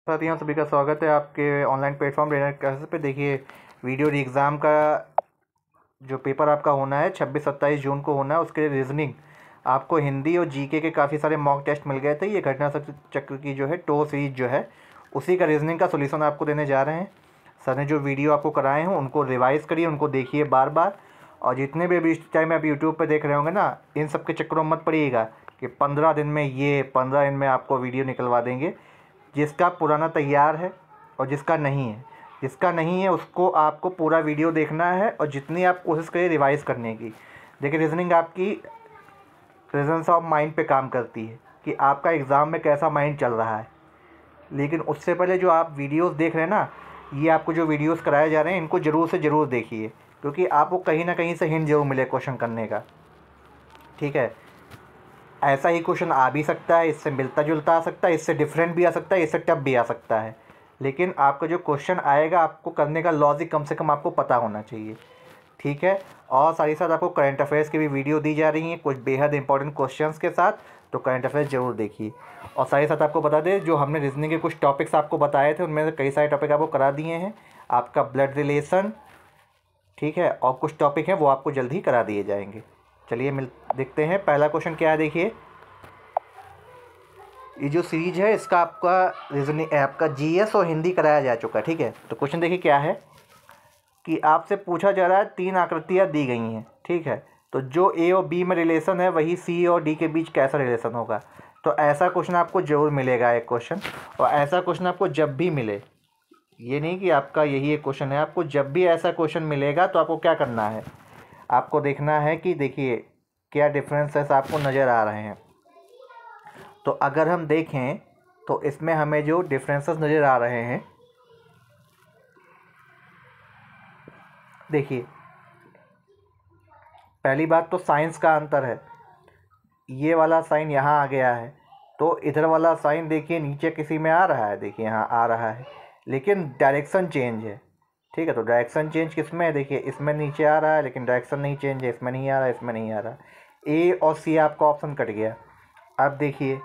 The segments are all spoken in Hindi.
साथियों सभी का स्वागत है आपके ऑनलाइन प्लेटफॉर्म ट्रेनर क्लासेस पे। देखिए वीडियो एग्ज़ाम का जो पेपर आपका होना है 26-27 जून को होना है, उसके लिए रीजनिंग आपको हिंदी और जीके के काफ़ी सारे मॉक टेस्ट मिल गए थे। ये घटना चक्र की जो है टो सीरीज जो है उसी का रीजनिंग का सोल्यूशन आपको देने जा रहे हैं। सर ने जो वीडियो आपको कराए हैं उनको रिवाइज़ करिए, उनको देखिए बार बार। और जितने भी अभी इस टाइम आप यूट्यूब पर देख रहे होंगे ना, इन सब के चक्करों में मत पड़िएगा कि 15 दिन में 15 दिन में आपको वीडियो निकलवा देंगे। जिसका पुराना तैयार है और जिसका नहीं है उसको आपको पूरा वीडियो देखना है और जितनी आप कोशिश करिए रिवाइज़ करने की। देखिए रीजनिंग आपकी प्रेजेंस ऑफ माइंड पे काम करती है कि आपका एग्ज़ाम में कैसा माइंड चल रहा है। लेकिन उससे पहले जो आप वीडियोस देख रहे हैं ना, ये आपको जो वीडियोस कराए जा रहे हैं इनको ज़रूर से ज़रूर देखिए, क्योंकि आपको कहीं ना कहीं से हिंट जरूर मिले क्वेश्चन करने का। ठीक है, ऐसा ही क्वेश्चन आ भी सकता है, इससे मिलता जुलता आ सकता है, इससे डिफरेंट भी आ सकता है, इससे टफ भी आ सकता है। लेकिन आपका जो क्वेश्चन आएगा आपको करने का लॉजिक कम से कम आपको पता होना चाहिए। ठीक है, और साथ ही साथ आपको करंट अफेयर्स की भी वीडियो दी जा रही हैं कुछ बेहद इंपॉर्टेंट क्वेश्चंस के साथ, तो करंट अफेयर्स ज़रूर देखिए। और साथ ही साथ आपको बता दें, जो हमने रीजनिंग के कुछ टॉपिक्स आपको बताए थे उनमें से कई सारे टॉपिक आपको करा दिए हैं। आपका ब्लड रिलेशन, ठीक है, और कुछ टॉपिक हैं वो आपको जल्द ही करा दिए जाएंगे। चलिए देखते हैं पहला क्वेश्चन क्या है। देखिए ये जो सीरीज है इसका आपका रीजनिंग आपका जीएस और हिंदी कराया जा चुका है। ठीक है, तो क्वेश्चन देखिए क्या है कि आपसे पूछा जा रहा है 3 आकृतियाँ दी गई हैं। ठीक है, तो जो ए और बी में रिलेशन है वही सी और डी के बीच कैसा रिलेशन होगा। तो ऐसा क्वेश्चन आपको ज़रूर मिलेगा एक क्वेश्चन, और ऐसा क्वेश्चन आपको जब भी मिले, ये नहीं कि आपका यही एक क्वेश्चन है, आपको जब भी ऐसा क्वेश्चन मिलेगा तो आपको क्या करना है, आपको देखना है कि देखिए क्या डिफरेंसेस आपको नज़र आ रहे हैं। तो अगर हम देखें तो इसमें हमें जो डिफरेंसेस नज़र आ रहे हैं, देखिए पहली बात तो साइंस का अंतर है। ये वाला साइन यहाँ आ गया है तो इधर वाला साइन देखिए नीचे किसी में आ रहा है, देखिए यहाँ आ रहा है, लेकिन डायरेक्शन चेंज है। ठीक है, तो डायरेक्शन चेंज किस में है, देखिए इसमें नीचे आ रहा है लेकिन डायरेक्शन नहीं चेंज है, इसमें नहीं आ रहा है, इसमें नहीं आ रहा। ए और सी आपका ऑप्शन कट गया। अब देखिए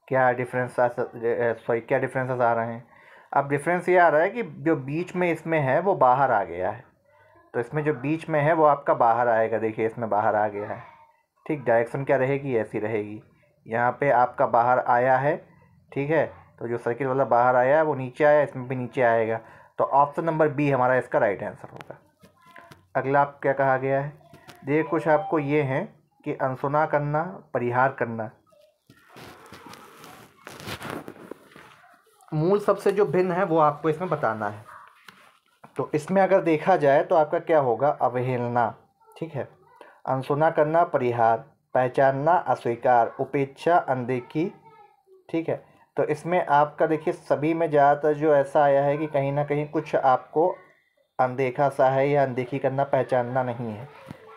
क्या क्या डिफरेंसेस आ रहे हैं। अब डिफरेंस ये आ रहा है कि जो बीच में इसमें है वो बाहर आ गया है, तो इसमें जो बीच में है वो आपका बाहर आएगा। देखिए इसमें बाहर आ गया है। ठीक, डायरेक्शन क्या रहेगी, ऐसी रहेगी। यहाँ पे आपका बाहर आया है, ठीक है, तो जो सर्किल वाला बाहर आया है वो नीचे आया, इसमें भी नीचे आएगा। तो ऑप्शन नंबर बी हमारा इसका राइट आंसर होगा। अगला आप क्या कहा गया है, देखिए कुछ आपको ये हैं कि अनसुना करना, परिहार करना, मूल सबसे जो भिन्न है वो आपको इसमें बताना है। तो इसमें अगर देखा जाए तो आपका क्या होगा, अवहेलना। ठीक है, अनसुना करना परिहार, पहचानना अस्वीकार, उपेक्षा अनदेखी। ठीक है, तो इसमें आपका देखिए सभी में ज़्यादातर जो ऐसा आया है कि कहीं ना कहीं कुछ आपको अनदेखा सा है या अनदेखी करना, पहचानना नहीं है।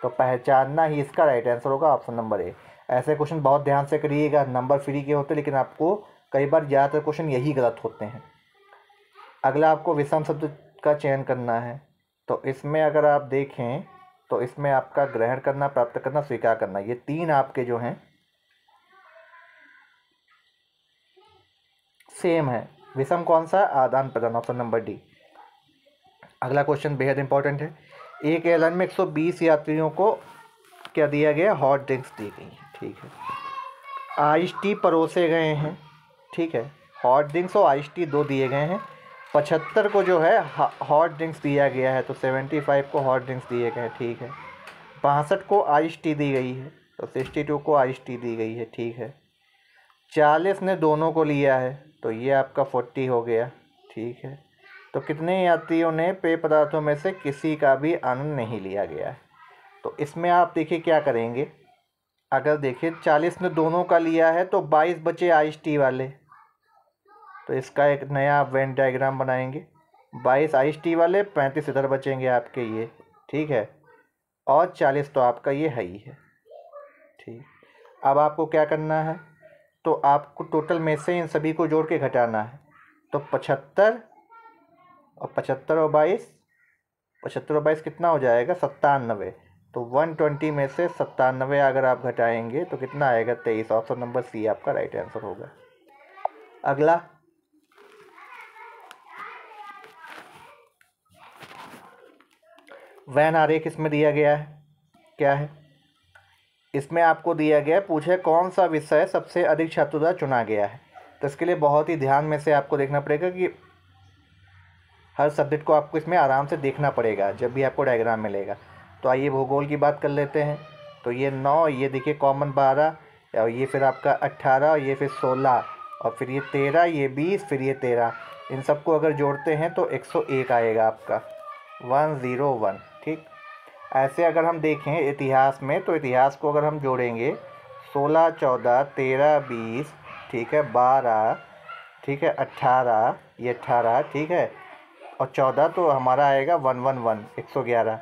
तो पहचानना ही इसका राइट आंसर होगा, ऑप्शन नंबर ए। ऐसे क्वेश्चन बहुत ध्यान से करिएगा, नंबर फ्री के होते हैं लेकिन आपको कई बार ज़्यादातर क्वेश्चन यही गलत होते हैं। अगला आपको विषम शब्द का चयन करना है। तो इसमें अगर आप देखें तो इसमें आपका ग्रहण करना, प्राप्त करना, स्वीकार करना, ये 3 आपके जो हैं सेम है। विषम कौन सा, आदान प्रदान, ऑप्शन नंबर डी। अगला क्वेश्चन बेहद इंपॉर्टेंट है। एक एयरलाइन में 120 यात्रियों को क्या दिया गया, हॉट ड्रिंक्स दी गई है। ठीक है, आइस टी परोसे गए हैं। ठीक है, हॉट ड्रिंक्स और आइस टी 2 दिए गए हैं। 75 को जो है हॉट ड्रिंक्स दिया गया है, तो 75 को हॉट ड्रिंक्स दिए गए हैं। ठीक है, 62 को आइस टी दी गई है, तो 62 को आइस टी दी गई है। ठीक है, 40 ने दोनों को लिया है, तो ये आपका 40 हो गया। ठीक है, तो कितने यात्रियों ने पेय पदार्थों में से किसी का भी आनंद नहीं लिया गया है। तो इसमें आप देखिए क्या करेंगे, अगर देखिए 40 ने दोनों का लिया है तो 22 बचे आइस टी वाले, तो इसका एक नया वेन डायग्राम बनाएंगे। 22 आइस टी वाले, 35 इधर बचेंगे आपके ये। ठीक है, और 40 तो आपका ये है ही है। ठीक, अब आपको क्या करना है, तो आपको टोटल में से इन सभी को जोड़ के घटाना है। तो 75 और 75 और 22, 75 और 22 कितना हो जाएगा, 97। तो 120 में से 97 अगर आप घटाएंगे तो कितना आएगा, 23। ऑप्शन नंबर सी आपका राइट आंसर होगा। अगला वैन आरेख इसमें दिया गया है, क्या है इसमें आपको दिया गया है, पूछे कौन सा विषय सबसे अधिक छात्रों द्वारा चुना गया है। तो इसके लिए बहुत ही ध्यान में से आपको देखना पड़ेगा कि हर सब्जेक्ट को आपको इसमें आराम से देखना पड़ेगा जब भी आपको डायग्राम मिलेगा। तो आइए भूगोल की बात कर लेते हैं। तो ये 9, ये देखिए कॉमन 12, और ये फिर आपका 18, ये फिर 16, और फिर ये 13, ये 20, फिर ये 13। इन सबको अगर जोड़ते हैं तो 101 आएगा आपका, 101। ठीक, ऐसे अगर हम देखें इतिहास में, तो इतिहास को अगर हम जोड़ेंगे 16, 14, 13, 20, ठीक है, 12, ठीक है, 18, ये 18, ठीक है, और 14, तो हमारा आएगा 111, 111।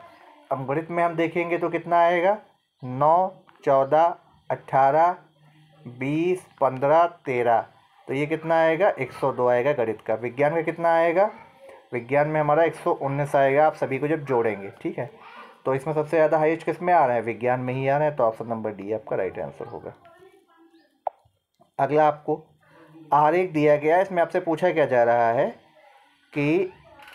अब गणित में हम देखेंगे तो कितना आएगा, 9, 14, 18, 20, 15, 13, तो ये कितना आएगा, 102 आएगा गणित का। विज्ञान का कितना आएगा, विज्ञान में हमारा 119 आएगा, आप सभी को जब जोड़ेंगे। ठीक है, तो इसमें सबसे ज़्यादा हाईएस्ट किस में आ रहा है, विज्ञान में ही आ रहा है, तो ऑप्शन नंबर डी आपका राइट आंसर होगा। अगला आपको आरेख दिया गया है, इसमें आपसे पूछा क्या जा रहा है कि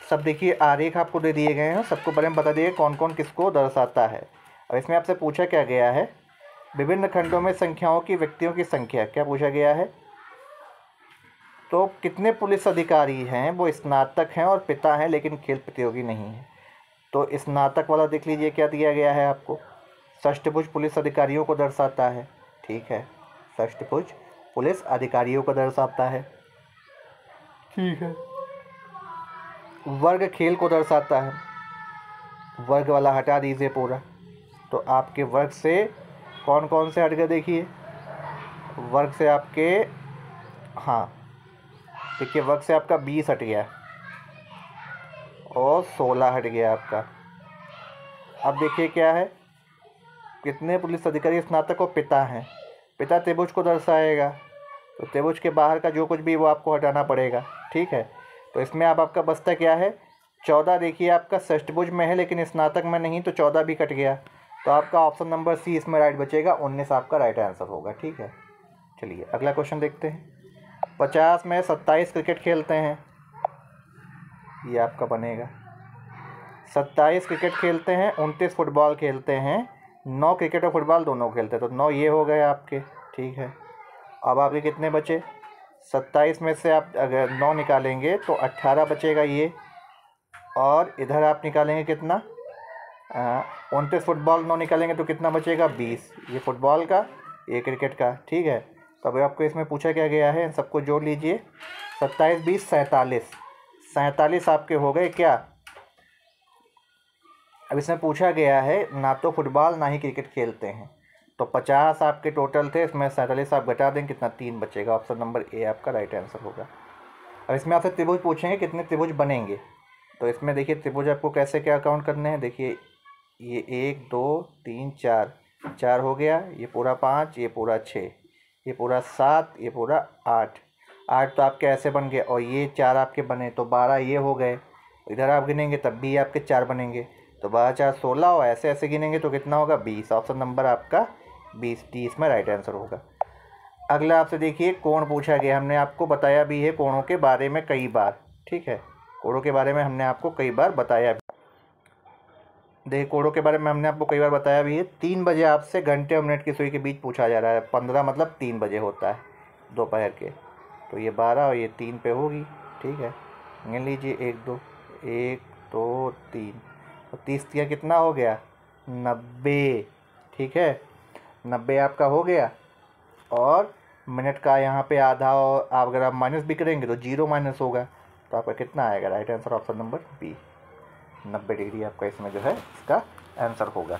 सब देखिए आरेख आपको दे दिए गए हैं, सबको बारे में बता दिए कौन कौन किसको दर्शाता है। अब इसमें आपसे पूछा क्या गया है, विभिन्न खंडों में संख्याओं की व्यक्तियों की संख्या, क्या पूछा गया है, तो कितने पुलिस अधिकारी हैं वो स्नातक हैं और पिता हैं लेकिन खेल प्रतियोगी नहीं हैं। तो स्नातक वाला देख लीजिए क्या दिया गया है आपको, षष्ठभुज पुलिस अधिकारियों को दर्शाता है। ठीक है, षष्ठभुज पुलिस अधिकारियों को दर्शाता है। ठीक है, वर्ग खेल को दर्शाता है, वर्ग वाला हटा दीजिए पूरा। तो आपके वर्ग से कौन कौन से हट गए, देखिए वर्ग से आपके, हाँ देखिए वर्ग से आपका 20 हट गया और 16 हट गया आपका। अब देखिए क्या है, कितने पुलिस अधिकारी स्नातक और पिता हैं, पिता त्रिभुज को दर्शाएगा, तो त्रिभुज के बाहर का जो कुछ भी वो आपको हटाना पड़ेगा। ठीक है, तो इसमें आपका बचता क्या है, 14 देखिए आपका षष्ठभुज में है लेकिन स्नातक में नहीं, तो 14 भी कट गया, तो आपका ऑप्शन नंबर सी इसमें राइट बचेगा, 19 आपका राइट आंसर होगा। ठीक है, चलिए अगला क्वेश्चन देखते हैं। 50 में 27 क्रिकेट खेलते हैं, ये आपका बनेगा 27 क्रिकेट खेलते हैं, 29 फुटबॉल खेलते हैं, 9 क्रिकेट और फुटबॉल दोनों खेलते हैं, तो 9 ये हो गए आपके। ठीक है, अब आपके कितने बचे, 27 में से आप अगर 9 निकालेंगे तो 18 बचेगा ये, और इधर आप निकालेंगे कितना, 29 फुटबॉल 9 निकालेंगे तो कितना बचेगा, 20, ये फुटबॉल का, ये क्रिकेट का। ठीक है, तो अभी आपको इसमें पूछा क्या गया है, इन सबको जोड़ लीजिए, 27, 20, 47, 47 आपके हो गए क्या। अब इसमें पूछा गया है ना तो फुटबॉल ना ही क्रिकेट खेलते हैं, तो 50 आपके टोटल थे, इसमें 47 आप घटा दें, कितना 3 बचेगा, ऑप्शन नंबर ए आपका राइट आंसर होगा। अब इसमें आपसे त्रिभुज पूछेंगे कितने त्रिभुज बनेंगे, तो इसमें देखिए त्रिभुज आपको कैसे क्या काउंट करने हैं, देखिए ये 1 2 3 4, 4 हो गया, ये पूरा 5, ये पूरा 6, ये पूरा 7, ये पूरा 8, 8 तो आपके ऐसे बन गए, और ये 4 आपके बने तो 12 ये हो गए। इधर आप गिनेंगे तब भी आपके 4 बनेंगे, तो 12 4 16, और ऐसे ऐसे गिनेंगे तो कितना होगा, 20, ऑप्शन नंबर आपका 20 डी इसमें राइट आंसर होगा। अगला आपसे देखिए कोण पूछा गया, हमने आपको बताया भी है कोणों के बारे में कई बार। ठीक है, कोणों के बारे में हमने आपको कई बार बताया, देखिए कोणों के बारे में हमने आपको कई बार बताया भी है। 3 बजे आपसे घंटे और मिनट की सुई के बीच पूछा जा रहा है, 15 मतलब 3 बजे होता है दोपहर के, तो ये 12 और ये 3 पे होगी। ठीक है, गिन लीजिए 1 2 1 2 3, और 30 का कितना हो गया, 90। ठीक है, 90 आपका हो गया, और मिनट का यहाँ पे आधा, और आप अगर आप माइनस भी करेंगे तो 0 माइनस होगा, तो आपका कितना आएगा, right answer option number B, 90 degree आपका इसमें जो है इसका आंसर होगा।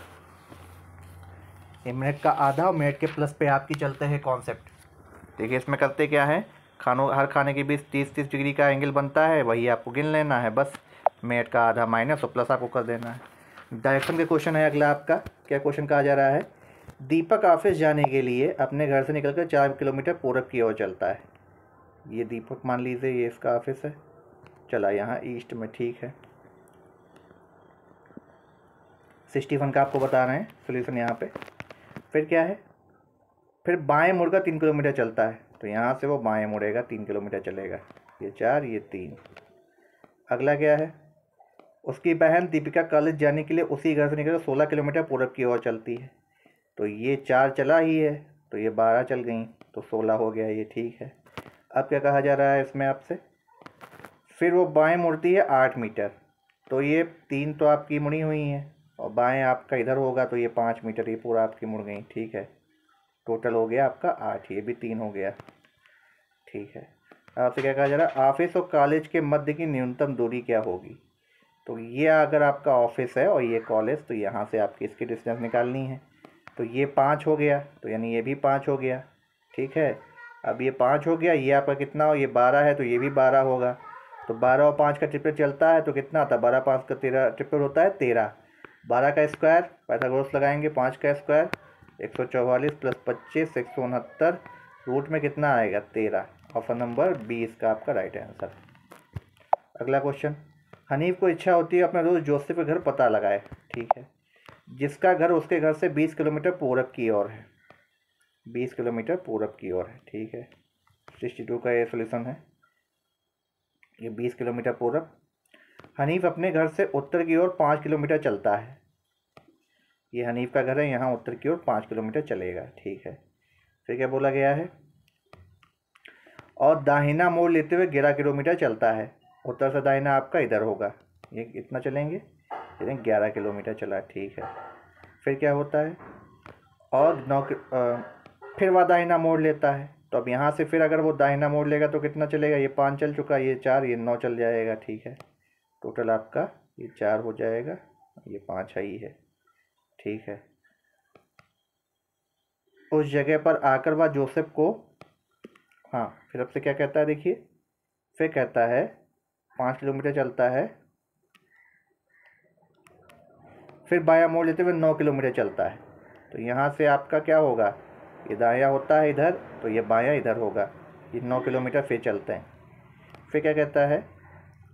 ये मिनट का आधा और मिनट के प्लस पे आपकी चलते हैं कॉन्सेप्ट। देखिए इसमें करते क्या है, हर खाने के बीच 30-30 डिग्री का एंगल बनता है, वही आपको गिन लेना है, बस मिनट का आधा माइनस और प्लस आपको कर देना है। डायरेक्शन का क्वेश्चन है अगला आपका, क्या क्वेश्चन कहा जा रहा है, दीपक ऑफिस जाने के लिए अपने घर से निकलकर 4 किलोमीटर पूरब की ओर चलता है। ये दीपक मान लीजिए ये इसका ऑफिस है, चला यहाँ ईस्ट में। ठीक है, 61 का आपको बता रहे हैं सोल्यूशन यहाँ पे। फिर क्या है, फिर बाएं मुड़कर 3 किलोमीटर चलता है, तो यहाँ से वो बाएं मुड़ेगा 3 किलोमीटर चलेगा, ये 4 ये 3। अगला क्या है, उसकी बहन दीपिका कॉलेज जाने के लिए उसी घर से निकलकर 16 किलोमीटर पूरब की ओर चलती है। तो ये 4 चला ही है, तो ये 12 चल गई, तो 16 हो गया, ये ठीक है। अब क्या कहा जा रहा है इसमें आपसे, फिर वो बाएं मुड़ती है 8 मीटर, तो ये 3 तो आपकी मुड़ी हुई हैं और बाएं आपका इधर होगा, तो ये 5 मीटर, ये पूरा आपकी मुड़ गई, ठीक है। टोटल हो गया आपका 8, ये भी 3 हो गया, ठीक है। आपसे क्या कहा जा रहा है, ऑफिस और कॉलेज के मध्य की न्यूनतम दूरी क्या होगी। तो ये अगर आपका ऑफिस है और ये कॉलेज, तो यहाँ से आपकी इसकी डिस्टेंस निकालनी है। तो ये 5 हो गया, तो यानी ये भी 5 हो गया, ठीक है। अब ये 5 हो गया, ये आपका कितना हो, ये 12 है, तो ये भी 12 होगा। तो 12 और 5 का ट्रिपल चलता है, तो कितना आता है, 12 5 का 13 ट्रिपल होता है 13। 12 का स्क्वायर, पाइथागोरस लगाएंगे, 5 का स्क्वायर 144 + 25 169, रूट में कितना आएगा 13। ऑप्शन नंबर बी इसका आपका राइट आंसर। अगला क्वेश्चन, हनीफ को इच्छा होती है अपने दोस्त जोसेफ के घर पता लगाए, ठीक है, जिसका घर उसके घर से 20 किलोमीटर पूरब की ओर है, 20 किलोमीटर पूरब की ओर है, ठीक है। 62 का ये सोल्यूशन है, ये 20 किलोमीटर पूरब। हनीफ अपने घर से उत्तर की ओर 5 किलोमीटर चलता है, ये हनीफ का घर है, यहाँ उत्तर की ओर 5 किलोमीटर चलेगा, ठीक है। फिर क्या बोला गया है, और दाहिना मोड़ लेते हुए 11 किलोमीटर चलता है, उत्तर से दाहिना आपका इधर होगा, ये कितना चलेंगे, 11 किलोमीटर चला, ठीक है। फिर क्या होता है, और फिर वह दाहिना मोड़ लेता है, तो अब यहाँ से फिर अगर वो दाहिना मोड़ लेगा तो कितना चलेगा, ये 5 चल चुका, ये 4, ये 9 चल जाएगा, ठीक है। टोटल आपका ये 4 हो जाएगा, ये 5 है ही है, ठीक है। उस जगह पर आकर वह जोसेफ को, हाँ फिर अब से क्या कहता है देखिए, फिर कहता है 5 किलोमीटर चलता है, फिर बायां मोड़ लेते हुए 9 किलोमीटर चलता है, तो यहाँ से आपका क्या होगा, ये दायां होता है इधर, तो ये बायां इधर होगा, ये 9 किलोमीटर फिर चलते हैं। फिर क्या कहता है,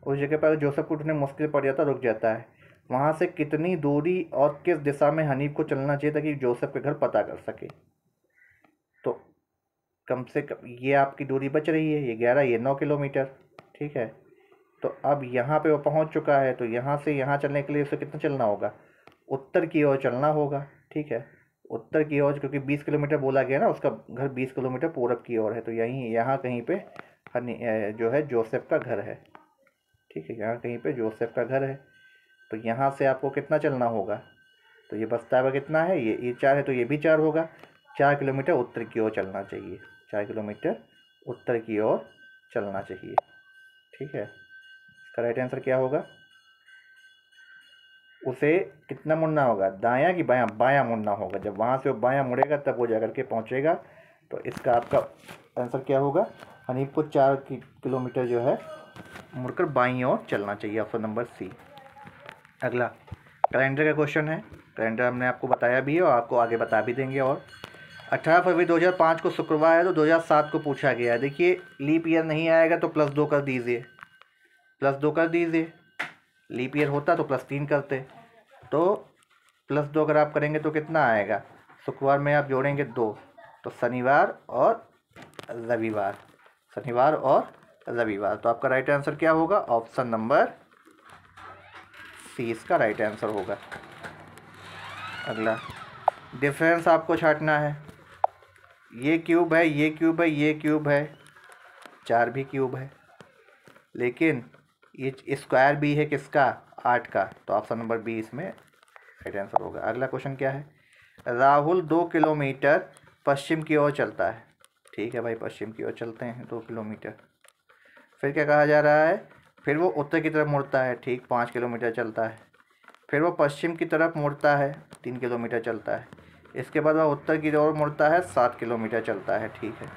उस जगह पर जोसेफ को ढूंढने मुश्किल पड़ जाता, रुक जाता है, वहाँ से कितनी दूरी और किस दिशा में हनीफ को चलना चाहिए ताकि जोसेफ के घर पता कर सके। तो कम से कम ये आपकी दूरी बच रही है, ये 11, ये 9 किलोमीटर, ठीक है। तो अब यहाँ पे वो पहुँच चुका है, तो यहाँ से यहाँ चलने के लिए उसे कितना चलना होगा, उत्तर की ओर चलना होगा, ठीक है। उत्तर की ओर, क्योंकि 20 किलोमीटर बोला गया ना, उसका घर 20 किलोमीटर पूरब की ओर है, तो यहीं यहाँ कहीं पे जो है जोसेफ का घर है, ठीक है, यहाँ कहीं पे जोसेफ का घर है। तो यहाँ से आपको कितना चलना होगा, तो ये बचता है कितना है, ये 4 है, तो ये भी 4 होगा, 4 किलोमीटर उत्तर की ओर चलना चाहिए, 4 किलोमीटर उत्तर की ओर चलना चाहिए, ठीक है। इसका राइट आंसर क्या होगा, उसे कितना मुड़ना होगा, दायां कि बायां, बायां मुड़ना होगा, जब वहाँ से वो बायां मुड़ेगा तब वो जा करके पहुँचेगा। तो इसका आपका आंसर क्या होगा, हनीफ को 4 किलोमीटर जो है मुड़कर बाईं ओर चलना चाहिए, ऑप्शन नंबर सी। अगला कैलेंडर का क्वेश्चन है, कैलेंडर हमने आपको बताया भी है और आपको आगे बता भी देंगे। और 18 फरवरी 2005 को शुक्रवार है, तो 2007 को पूछा गया है। देखिए लीप ईयर नहीं आएगा तो +2 कर दीजिए, +2 कर दीजिए, लीप ईयर होता तो +3 करते, तो +2 अगर आप करेंगे तो कितना आएगा, शुक्रवार में आप जोड़ेंगे 2, तो शनिवार और रविवार, शनिवार और रविवार। तो आपका राइट आंसर क्या होगा, ऑप्शन नंबर सी इसका राइट आंसर होगा। अगला डिफरेंस आपको छांटना है, ये क्यूब है, ये क्यूब है, ये क्यूब है, 4 भी क्यूब है, लेकिन ये स्क्वायर भी है किसका, 8 का, तो ऑप्शन नंबर बी इसमें राइट आंसर होगा। अगला क्वेश्चन क्या है, राहुल 2 किलोमीटर पश्चिम की ओर चलता है, ठीक है भाई, पश्चिम की ओर चलते हैं 2 किलोमीटर। फिर क्या कहा जा रहा है, फिर वो उत्तर की तरफ मुड़ता है, ठीक, 5 किलोमीटर चलता है। फिर वो पश्चिम की तरफ मुड़ता है, 3 किलोमीटर चलता है। इसके बाद वह उत्तर की ओर मुड़ता है, 7 किलोमीटर चलता है, ठीक है।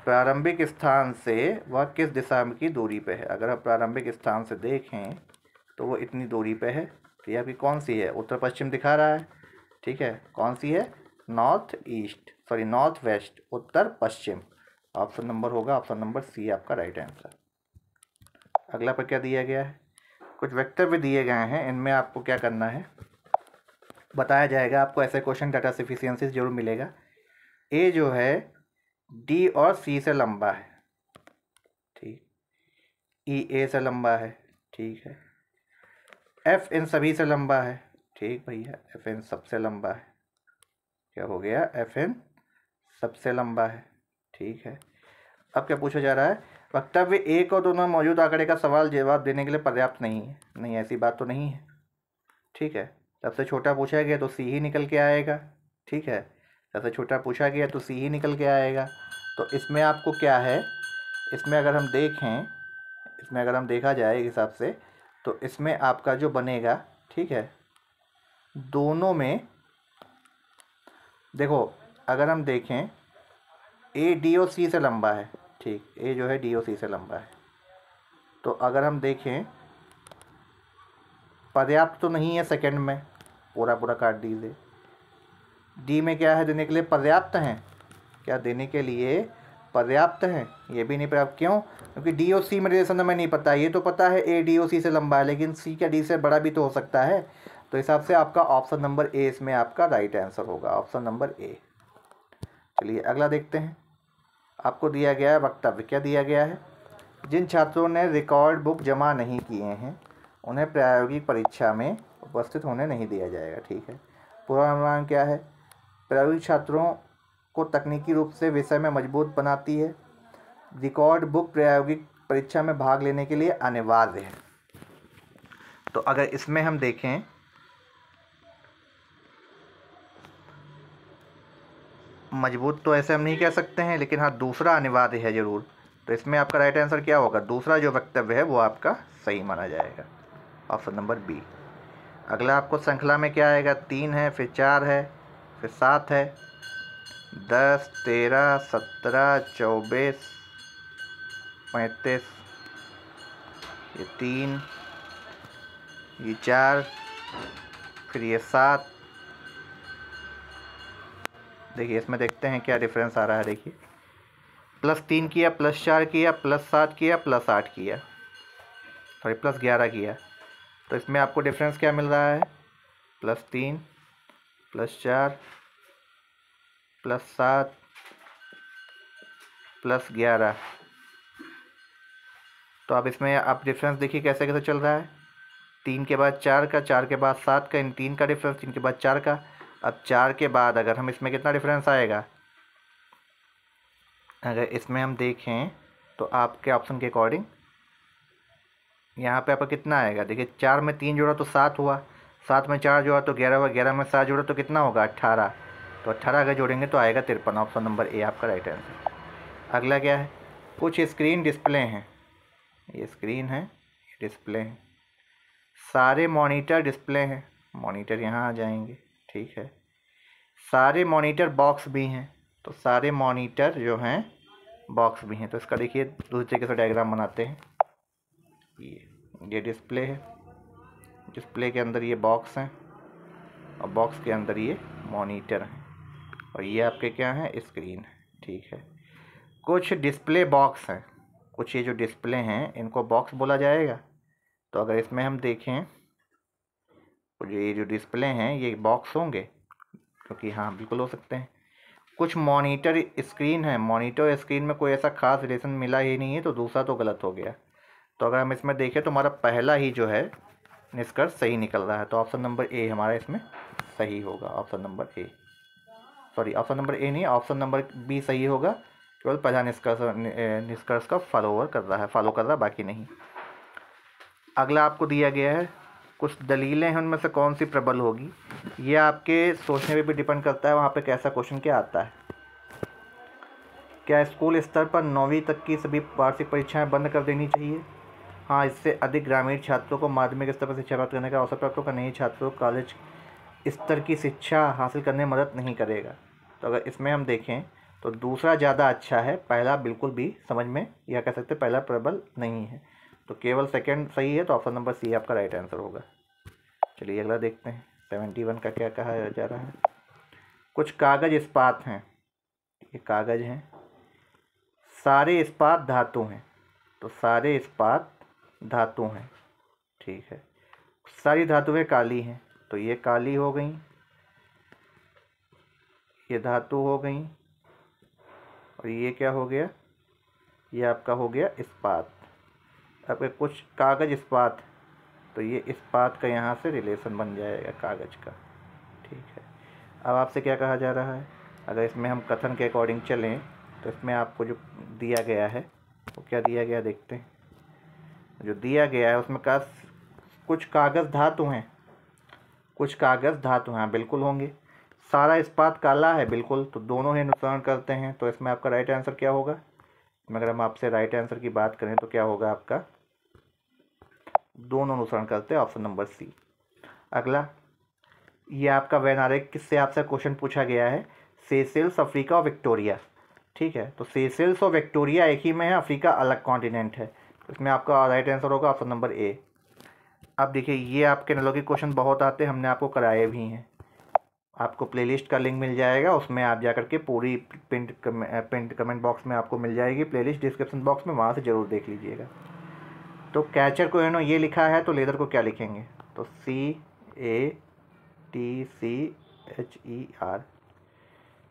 प्रारंभिक स्थान से वह किस दिशा की दूरी पे है, अगर आप प्रारंभिक स्थान से देखें तो वो इतनी दूरी पे है, तो ये आपकी कौन सी है, उत्तर पश्चिम दिखा रहा है, ठीक है, कौन सी है, नॉर्थ वेस्ट, उत्तर पश्चिम, ऑप्शन नंबर होगा, ऑप्शन नंबर सी आपका राइट आंसर। अगला पर क्या दिया गया है, कुछ वेक्टर भी दिए गए हैं, इनमें आपको क्या करना है बताया जाएगा, आपको ऐसे क्वेश्चन डाटा सफिशिएंसी जरूर मिलेगा। ए जो है डी और सी से लंबा है, ठीक, ई ए से लंबा है, ठीक है, एफ इन सभी से लंबा है। ठीक भैया, एफ इन सबसे लंबा है। क्या हो गया, एफ इन सबसे लंबा है। ठीक है, अब क्या पूछा जा रहा है, वक्तव्य एक और दोनों मौजूद आंकड़े का सवाल जवाब देने के लिए पर्याप्त नहीं है। नहीं, ऐसी बात तो नहीं है। ठीक है, सबसे छोटा पूछा गया तो सी ही निकल के आएगा। ठीक है, सबसे छोटा पूछा गया तो सी ही निकल के आएगा। तो इसमें आपको क्या है, इसमें अगर हम देखें, इसमें अगर हम देखा जाए एक हिसाब से, तो इसमें आपका जो बनेगा, ठीक है, दोनों में देखो, अगर हम देखें ए डी ओ सी से लंबा है। ठीक, ए जो है डी ओ सी से लंबा है। तो अगर हम देखें, पर्याप्त तो नहीं है सेकंड में, पूरा पूरा काट दीजिए। डी में क्या है देने के लिए, पर्याप्त हैं। क्या देने के लिए पर्याप्त हैं, ये भी नहीं पर्याप्त। क्यों? क्योंकि डी ओ सी में रिलेशन हमें नहीं पता। ये तो पता है ए डी ओ सी से लंबा है, लेकिन सी का डी से बड़ा भी तो हो सकता है। तो हिसाब से आपका ऑप्शन नंबर ए इसमें आपका राइट आंसर होगा, ऑप्शन नंबर ए। चलिए अगला देखते हैं। आपको दिया गया है वक्तव्य, क्या दिया गया है, जिन छात्रों ने रिकॉर्ड बुक जमा नहीं किए हैं उन्हें प्रायोगिक परीक्षा में उपस्थित होने नहीं दिया जाएगा। ठीक है, पूर्वानुमान क्या है, प्रायोगिक छात्रों को तकनीकी रूप से विषय में मजबूत बनाती है। रिकॉर्ड बुक प्रायोगिक परीक्षा में भाग लेने के लिए अनिवार्य है। तो अगर इसमें हम देखें, मजबूत तो ऐसे हम नहीं कह सकते हैं, लेकिन हाँ दूसरा अनिवार्य है ज़रूर। तो इसमें आपका राइट आंसर क्या होगा, दूसरा जो वक्तव्य है वो आपका सही माना जाएगा, ऑप्शन नंबर बी। अगला आपको श्रृंखला में क्या आएगा, 3 है, फिर 4 है, फिर 7 है, 10, 13, 17, 24, 35, ये 3, ये 4, फिर ये 7। देखिए इसमें देखते हैं क्या डिफरेंस आ रहा है। देखिए +3 किया, +4 किया, +7 किया, +8 किया, सॉरी +11 किया। तो इसमें आपको डिफरेंस क्या मिल रहा है, +3, +4, +7, +11। तो अब इसमें आप डिफरेंस देखिए कैसे कैसे चल रहा है, 3 के बाद 4 का, 4 के बाद 7 का, इन 3 का डिफरेंस, 3 के बाद 4 का। अब 4 के बाद अगर हम इसमें कितना डिफरेंस आएगा, अगर इसमें हम देखें तो आपके ऑप्शन के अकॉर्डिंग यहाँ पे आपका कितना आएगा, देखिए 4 में 3 जोड़ा तो 7 हुआ, 7 में 4 जोड़ा तो 11 हुआ, 11 में 7 जोड़ा तो कितना होगा, 18। तो 18 अगर जोड़ेंगे तो आएगा 53, ऑप्शन नंबर ए आपका राइट आंसर। अगला क्या है, कुछ स्क्रीन डिस्प्ले हैं, ये स्क्रीन है, ये डिस्प्ले हैं, सारे मॉनिटर डिस्प्ले हैं, मॉनिटर यहाँ आ जाएंगे। ठीक है, सारे मॉनिटर बॉक्स भी हैं, तो सारे मॉनिटर जो हैं बॉक्स भी हैं। तो इसका देखिए दूसरे तरीके से डायग्राम बनाते हैं। ये डिस्प्ले है, डिस्प्ले के अंदर ये बॉक्स हैं, और बॉक्स के अंदर ये मॉनिटर हैं, और ये आपके क्या हैं, स्क्रीन है। ठीक है, कुछ डिस्प्ले बॉक्स हैं, कुछ ये जो डिस्प्ले हैं इनको बॉक्स बोला जाएगा। तो अगर इसमें हम देखें तो ये जो डिस्प्ले हैं ये बॉक्स होंगे, क्योंकि हाँ बिल्कुल हो सकते हैं। कुछ मॉनिटर स्क्रीन है, मॉनिटर स्क्रीन में कोई ऐसा खास रिलेशन मिला ही नहीं है, तो दूसरा तो गलत हो गया। तो अगर हम इसमें देखें तो हमारा पहला ही जो है निष्कर्ष सही निकल रहा है, तो ऑप्शन नंबर ए हमारा इसमें सही होगा, option number A, sorry option number A नहीं, ऑप्शन नंबर बी सही होगा। केवल पहला निष्कर्ष का फॉलो कर रहा है, बाकी नहीं। अगला आपको दिया गया है, कुछ दलीलें हैं, उनमें से कौन सी प्रबल होगी, ये आपके सोचने पे भी डिपेंड करता है वहाँ पे कैसा क्वेश्चन क्या आता है। क्या स्कूल स्तर पर 9वीं तक की सभी वार्षिक परीक्षाएं बंद कर देनी चाहिए? हाँ, इससे अधिक ग्रामीण छात्रों को माध्यमिक स्तर पर शिक्षा प्राप्त करने का अवसर प्राप्त होगा, नहीं छात्रों को कॉलेज स्तर की शिक्षा हासिल करने में मदद नहीं करेगा। तो अगर इसमें हम देखें तो दूसरा ज़्यादा अच्छा है, पहला बिल्कुल भी समझ में, यह कह सकते पहला प्रबल नहीं है। तो केवल सेकंड सही है, तो ऑप्शन नंबर सी आपका राइट आंसर होगा। चलिए अगला देखते हैं, 71 का क्या कहा जा रहा है। कुछ कागज़ इस्पात हैं, ये कागज़ हैं, सारे इस्पात धातु हैं, तो सारे इस्पात धातु हैं। ठीक है, सारी धातुएं काली हैं, तो ये काली हो गई, ये धातु हो गई, और ये क्या हो गया, ये आपका हो गया इस्पात। आपके कुछ कागज़ इस्पात, तो ये इस्पात का यहाँ से रिलेशन बन जाएगा कागज़ का, ठीक है। अब आपसे क्या कहा जा रहा है, अगर इसमें हम कथन के अकॉर्डिंग चलें तो इसमें आपको जो दिया गया है वो क्या दिया गया देखते हैं। जो दिया गया है उसमें कुछ कागज़ धातु हैं, कुछ कागज़ धातु हैं, बिल्कुल होंगे। सारा इस्पात काला है, बिल्कुल, तो दोनों ही नुकसान करते हैं। तो इसमें आपका राइट आंसर क्या होगा, अगर हम आपसे राइट आंसर की बात करें तो क्या होगा आपका, दोनों नुकसान करते हैं, ऑप्शन नंबर सी। अगला, ये आपका वेनारिक किससे आपसे क्वेश्चन पूछा गया है, सेशेल्स, अफ्रीका और विक्टोरिया, ठीक है। तो सेशेल्स और विक्टोरिया एक ही में है, अफ्रीका अलग कॉन्टिनेंट है। तो इसमें आपका राइट आंसर होगा ऑप्शन नंबर ए। अब देखिए, ये आपके एनालॉजी क्वेश्चन बहुत आते हैं, हमने आपको कराए भी हैं। आपको प्लेलिस्ट का लिंक मिल जाएगा, उसमें आप जाकर के पूरी पिंड कमेंट बॉक्स में आपको मिल जाएगी प्लेलिस्ट, डिस्क्रिप्शन बॉक्स में, वहाँ से ज़रूर देख लीजिएगा। तो कैचर को है ना ये लिखा है, तो लेदर को क्या लिखेंगे, तो CATCHER।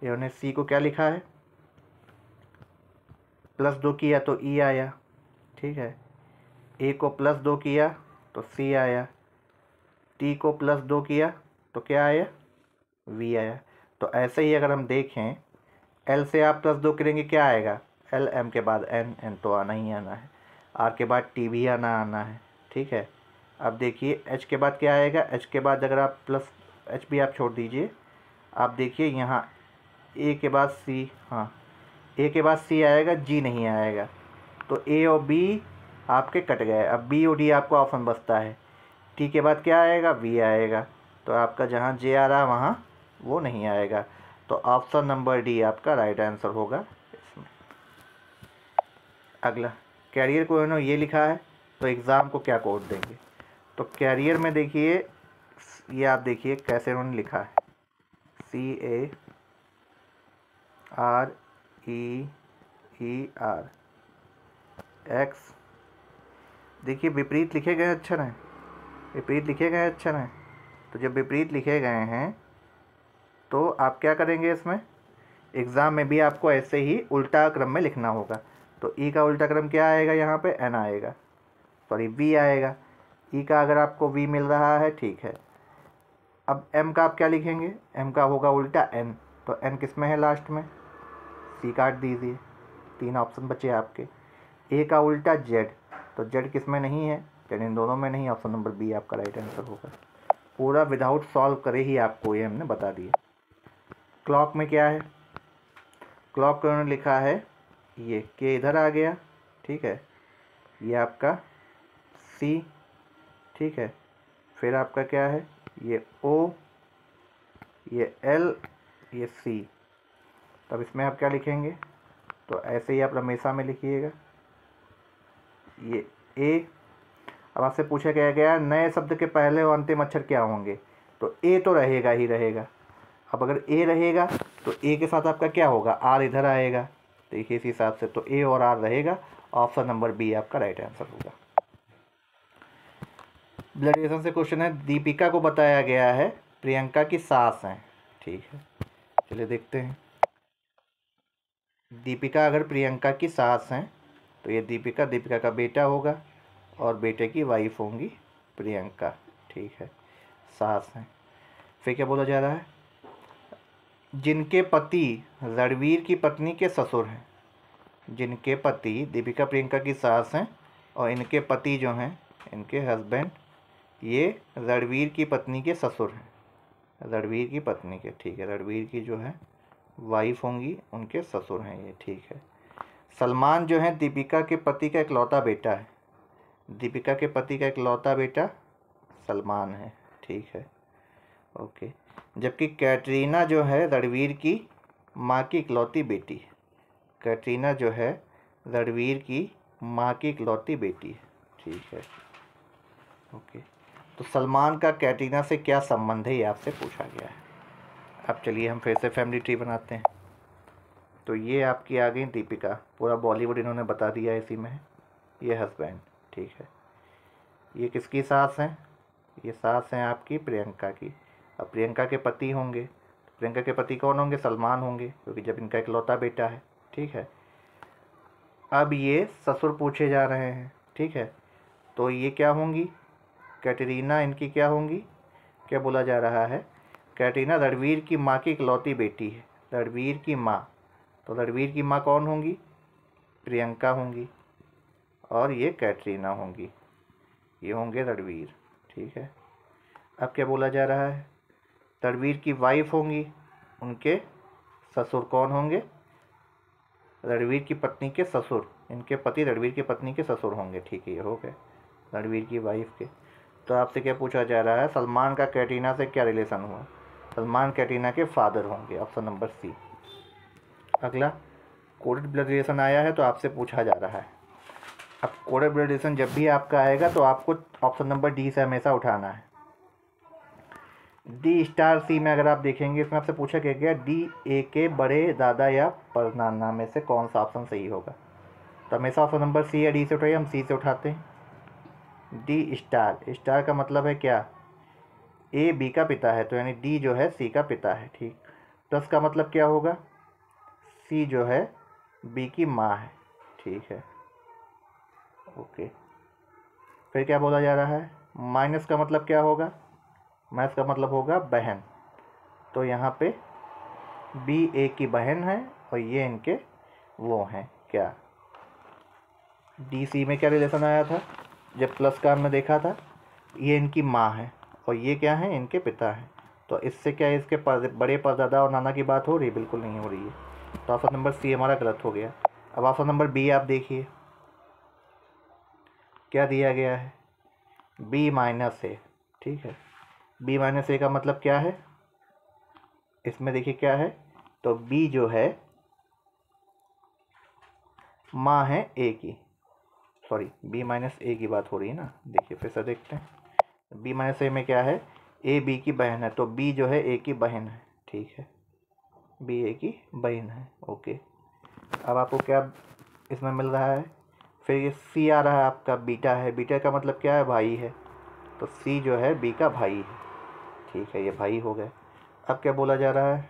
इन्होंने सी को क्या लिखा है, +2 किया तो ई आया, ठीक है। ए को +2 किया तो सी आया, टी को +2 किया तो क्या आया, वी आया। तो ऐसे ही अगर हम देखें, एल से आप +2 करेंगे क्या आएगा, एल, एम के बाद एन, एन तो आना ही आना है, आर के बाद टी भी आना है, ठीक है। अब देखिए एच के बाद क्या आएगा, एच के बाद अगर आप प्लस, एच भी आप छोड़ दीजिए, आप देखिए यहाँ ए के बाद सी, हाँ ए के बाद सी आएगा, जी नहीं आएगा, तो ए और बी आपके कट गए। अब बी और डी आपको ऑप्शन बचता है, टी के बाद क्या आएगा, वी आएगा, तो आपका जहाँ जे आ रहा है वहाँ वो नहीं आएगा। तो ऑप्शन नंबर डी आपका राइट आंसर होगा इसमें। अगला, कैरियर को इन्होंने ये लिखा है, तो एग्ज़ाम को क्या कोड देंगे, तो कैरियर में देखिए, ये आप देखिए कैसे उन्होंने लिखा है, CAREER, एक्स, देखिए विपरीत लिखे गए अक्षर हैं, विपरीत लिखे गए अक्षर हैं। तो जब विपरीत लिखे गए हैं तो आप क्या करेंगे, इसमें एग्ज़ाम में भी आपको ऐसे ही उल्टा क्रम में लिखना होगा। तो ई का उल्टा क्रम क्या आएगा, यहाँ पे एन आएगा, सॉरी वी आएगा। ई का अगर आपको वी मिल रहा है, ठीक है। अब एम का आप क्या लिखेंगे, एम का होगा उल्टा एन, तो एन किस में है, लास्ट में, सी काट दीजिए, 3 ऑप्शन बचे आपके। ए का उल्टा जेड, तो जेड किस में नहीं है, जेड इन दोनों में नहीं, ऑप्शन नंबर बी आपका राइट आंसर होगा। पूरा विदाउट सॉल्व करे ही आपको ये हमने बता दिया। क्लॉक में क्या है, क्लॉक को उन्होंने लिखा है, ये के इधर आ गया, ठीक है, ये आपका सी, ठीक है, फिर आपका क्या है, ये ओ, ये एल, ये सी। तब इसमें आप क्या लिखेंगे, तो ऐसे ही आप हमेशा में लिखिएगा, ये ए। अब आपसे पूछा गया नए शब्द के पहले और अंतिम अक्षर क्या होंगे, तो ए तो रहेगा ही रहेगा। अब अगर ए रहेगा तो ए के साथ आपका क्या होगा, आर इधर आएगा, देखिए इस हिसाब से, तो ए और आर रहेगा, ऑप्शन नंबर बी आपका राइट आंसर होगा। ब्लड रिलेशन से क्वेश्चन है, दीपिका को बताया गया है प्रियंका की सास हैं, ठीक है, चलिए देखते हैं। दीपिका अगर प्रियंका की सास हैं तो ये दीपिका का बेटा होगा, और बेटे की वाइफ होंगी प्रियंका, ठीक है, सास हैं। फिर क्या बोला जा रहा है, जिनके पति रणवीर की पत्नी के ससुर हैं, जिनके पति दीपिका प्रियंका की सास हैं और इनके पति जो हैं, इनके हस्बैंड, ये रणवीर की पत्नी के ससुर हैं, रणवीर की पत्नी के, ठीक है, रणवीर की जो है वाइफ होंगी, उनके ससुर हैं ये, ठीक है। सलमान जो है दीपिका के पति का इकलौता बेटा है, दीपिका के पति का इकलौता बेटा सलमान है, ठीक है, ओके। जबकि कैटरीना जो है रणवीर की माँ की इकलौती बेटी है, कैटरीना जो है रणवीर की माँ की इकलौती बेटी है, ठीक है, ओके। तो सलमान का कैटरीना से क्या संबंध है, ये आपसे पूछा गया है। अब चलिए हम फिर से फैमिली ट्री बनाते हैं। तो ये आपकी आ गई दीपिका, पूरा बॉलीवुड इन्होंने बता दिया इसी में है, ये हस्बैंड, ठीक है। ये किसकी सास हैं, ये सास हैं आपकी प्रियंका की। अब प्रियंका के पति होंगे, प्रियंका के पति कौन होंगे, सलमान होंगे, क्योंकि जब इनका इकलौता बेटा है, ठीक है। अब ये ससुर पूछे जा रहे हैं, ठीक है, तो ये क्या होंगी, कैटरीना इनकी क्या होंगी, क्या बोला जा रहा है, कैटरीना रणवीर की माँ की इकलौती बेटी है, रणवीर की माँ। तो रणवीर की माँ कौन होंगी, प्रियंका होंगी, और ये कैटरीना होंगी, ये होंगे रणवीर। ठीक है। अब क्या बोला जा रहा है, रणवीर की वाइफ होंगी, उनके ससुर कौन होंगे, रणवीर की पत्नी के ससुर, इनके पति रणवीर की पत्नी के ससुर होंगे। ठीक है, ये हो गए रणवीर की वाइफ के। तो आपसे क्या पूछा जा रहा है, सलमान का कैटरीना से क्या रिलेशन हुआ, सलमान कैटरीना के फादर होंगे, ऑप्शन नंबर सी। अगला, कोडेड ब्लड रिलेशन आया है तो आपसे पूछा जा रहा है। अब कोडेड ब्लड रिलेशन जब भी आपका आएगा तो आपको ऑप्शन नंबर डी से हमेशा उठाना है। डी स्टार सी में अगर आप देखेंगे, इसमें आपसे पूछा गया डी ए के बड़े दादा या परनाना में से कौन सा ऑप्शन सही होगा। तो हमेशा ऑप्शन नंबर सी या डी से उठाइए, हम सी से उठाते हैं। डी स्टार, स्टार का मतलब है क्या, ए बी का पिता है, तो यानी डी जो है सी का पिता है। ठीक, प्लस का मतलब क्या होगा, सी जो है बी की माँ है। ठीक है, ओके। फिर क्या बोला जा रहा है, माइनस का मतलब क्या होगा, माइनस का मतलब होगा बहन, तो यहाँ पे बी ए की बहन है और ये इनके वो हैं क्या, डी सी में क्या रिलेशन आया था, जब प्लस का हमने देखा था, ये इनकी माँ है और ये क्या है, इनके पिता हैं। तो इससे क्या है, इसके बड़े परदादा और नाना की बात हो रही है, बिल्कुल नहीं हो रही है। तो ऑप्शन नंबर सी हमारा गलत हो गया। अब ऑप्शन नंबर बी आप देखिए क्या दिया गया है, बी माइनस ए। ठीक है, बी माइनस ए का मतलब क्या है, इसमें देखिए क्या है, तो बी जो है माँ है ए की, सॉरी बी माइनस ए की बात हो रही है ना, देखिए फिर से देखते हैं। बी माइनस ए में क्या है, ए बी की बहन है, तो बी जो है ए की बहन है। ठीक है, बी ए की बहन है, ओके। अब आपको क्या इसमें मिल रहा है, फिर ये सी आ रहा है आपका, बीटा है, बीटा का मतलब क्या है, भाई है, तो सी जो है बी का भाई है। ठीक है, ये भाई हो गए। अब क्या बोला जा रहा है,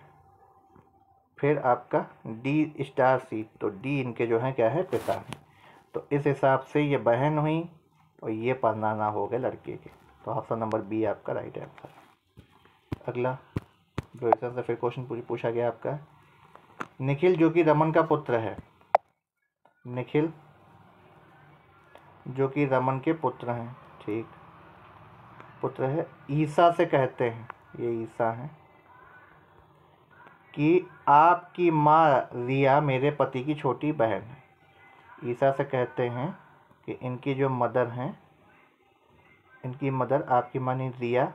फिर आपका डी स्टार सी, तो डी इनके जो है क्या है, पिता है, तो इस हिसाब से ये बहन हुई और ये परनाना हो गए लड़के के। तो ऑप्शन नंबर बी आपका राइट आंसर। अगला जो से फिर क्वेश्चन पूछा गया आपका, निखिल जो कि रमन का पुत्र है, निखिल जो कि रमन के पुत्र हैं, ठीक, पुत्र है, ईसा से कहते हैं, ये ईसा हैं, कि आपकी माँ रिया मेरे पति की छोटी बहन है। ईसा से कहते हैं कि इनकी जो मदर हैं, इनकी मदर आपकी माँ रिया,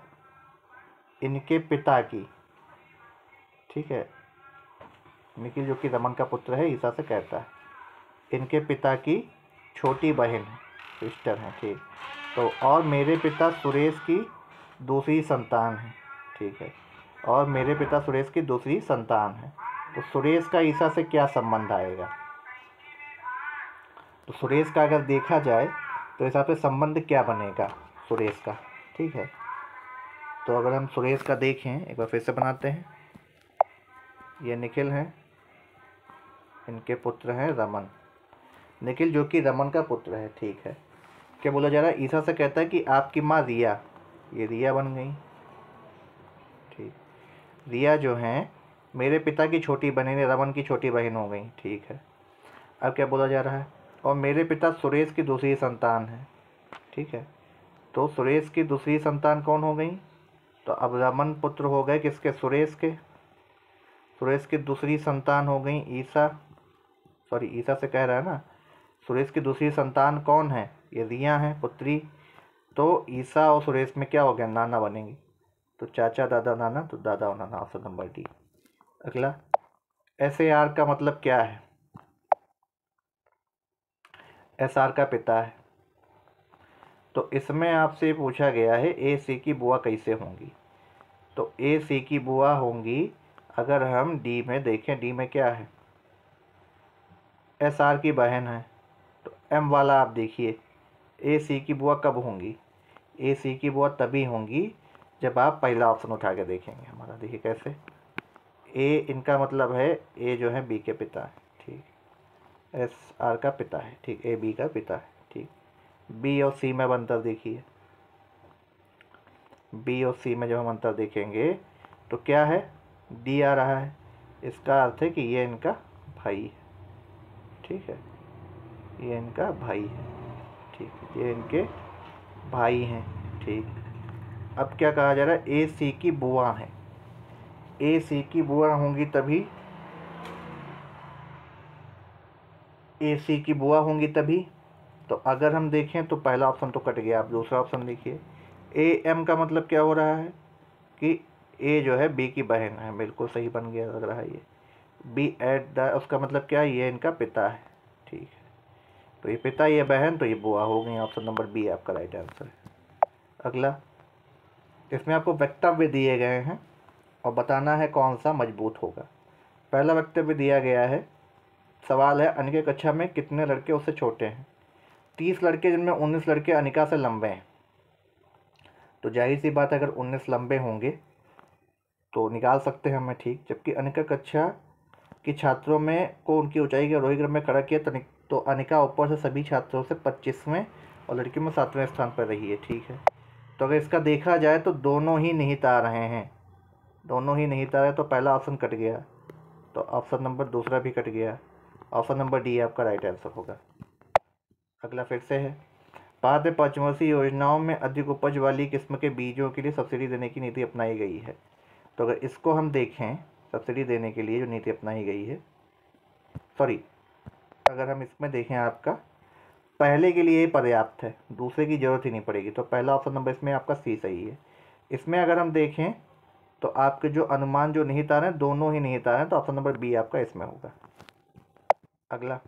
इनके पिता की, ठीक है, निखिल जो कि रमन का पुत्र है, ईसा से कहता है इनके पिता की छोटी बहन है, सिस्टर है। ठीक, तो और मेरे पिता सुरेश की दूसरी संतान है। ठीक है, और मेरे पिता सुरेश की दूसरी संतान है, तो सुरेश का ईसा से क्या संबंध आएगा, तो सुरेश का अगर देखा जाए तो हिसाब से संबंध क्या बनेगा सुरेश का। ठीक है, तो अगर हम सुरेश का देखें, एक बार फिर से बनाते हैं, ये निखिल हैं, इनके पुत्र हैं रमन, निखिल जो कि रमन का पुत्र है। ठीक है, क्या बोला जा रहा है, ईसा से कहता है कि आपकी माँ रिया, ये रिया बन गई। ठीक, रिया जो हैं मेरे पिता की छोटी बहन, रमन की छोटी बहन हो गई। ठीक है, अब क्या बोला जा रहा है, और मेरे पिता सुरेश की दूसरी संतान है। ठीक है, तो सुरेश की दूसरी संतान कौन हो गई, तो अब रमन पुत्र हो गए किसके, सुरेश के, सुरेश की दूसरी संतान हो गई ईसा, सॉरी ईसा से कह रहा है ना, सुरेश की दूसरी संतान कौन है, ये रिया है पुत्री, तो ईसा और सुरेश में क्या हो गया, नाना बनेंगे, तो चाचा दादा नाना, तो दादा और नाना, ऑप्शन नंबर डी। अगला, एस ए आर का मतलब क्या है, एस आर का पिता है, तो इसमें आपसे पूछा गया है ए सी की बुआ कैसे होंगी, तो ए सी की बुआ होंगी, अगर हम डी में देखें, डी में क्या है, एस आर की बहन है, तो एम वाला आप देखिए, ए सी की बुआ कब होंगी, ए सी की बुआ तभी होंगी जब आप पहला ऑप्शन उठा के देखेंगे हमारा, देखिए कैसे, ए इनका मतलब है, ए जो है बी के पिता है। ठीक, एस आर का पिता है, ठीक, ए बी का पिता है। ठीक, बी और सी में अंतर देखिए, बी और सी में जब हम अंतर देखेंगे तो क्या है, डी आ रहा है। इसका अर्थ है कि ये इनका भाई है, ठीक है, ये इनका भाई है, ठीक है, ये इनके भाई हैं, ठीक। अब क्या कहा जा रहा है, ए सी की बुआ है, ए सी की बुआ होंगी तभी, ए सी की बुआ होंगी तभी। तो अगर हम देखें तो पहला ऑप्शन तो कट गया, आप दूसरा ऑप्शन देखिए। ए एम का मतलब क्या हो रहा है कि ए जो है बी की बहन है, बिल्कुल सही बन गया लग रहा है ये। बी एट द, उसका मतलब क्या है, ये इनका पिता है, ठीक है। तो ये पिता, ये बहन, तो ये बुआ हो गई। ऑप्शन नंबर बी आपका राइट आंसर है। अगला, इसमें आपको वक्तव्य दिए गए हैं और बताना है कौन सा मजबूत होगा। पहला वक्तव्य दिया गया है, सवाल है अनिका कक्षा में कितने लड़के उससे छोटे हैं। 30 लड़के जिनमें 19 लड़के अनिका से लंबे हैं। तो जाहिर सी बात है अगर 19 लंबे होंगे तो निकाल सकते हैं हमें, ठीक। जबकि अनिका कक्षा के छात्रों में को उनकी ऊंचाई के आरोही क्रम में खड़ा किया तो अनिका ऊपर से सभी छात्रों से 25वें और लड़कियों में 7वें स्थान पर रही है, ठीक है। तो अगर इसका देखा जाए तो दोनों ही निहित आ रहे हैं, दोनों ही निहित आ रहे हैं, तो पहला ऑप्शन कट गया, तो ऑप्शन नंबर दूसरा भी कट गया। ऑप्शन नंबर डी आपका राइट आंसर होगा। अगला फिर से है, पाठ्य पंचवर्षीय योजनाओं में अधिक उपज वाली किस्म के बीजों के लिए सब्सिडी देने की नीति अपनाई गई है। तो अगर इसको हम देखें, सब्सिडी देने के लिए जो नीति अपनाई गई है, सॉरी, अगर हम इसमें देखें आपका पहले के लिए पर्याप्त है, दूसरे की ज़रूरत ही नहीं पड़ेगी। तो पहला ऑप्शन नंबर इसमें आपका सी सही है। इसमें अगर हम देखें तो आपके जो अनुमान जो निहित आ रहे हैं, दोनों ही निहित आ रहे हैं, तो ऑप्शन नंबर बी आपका इसमें होगा। अगला,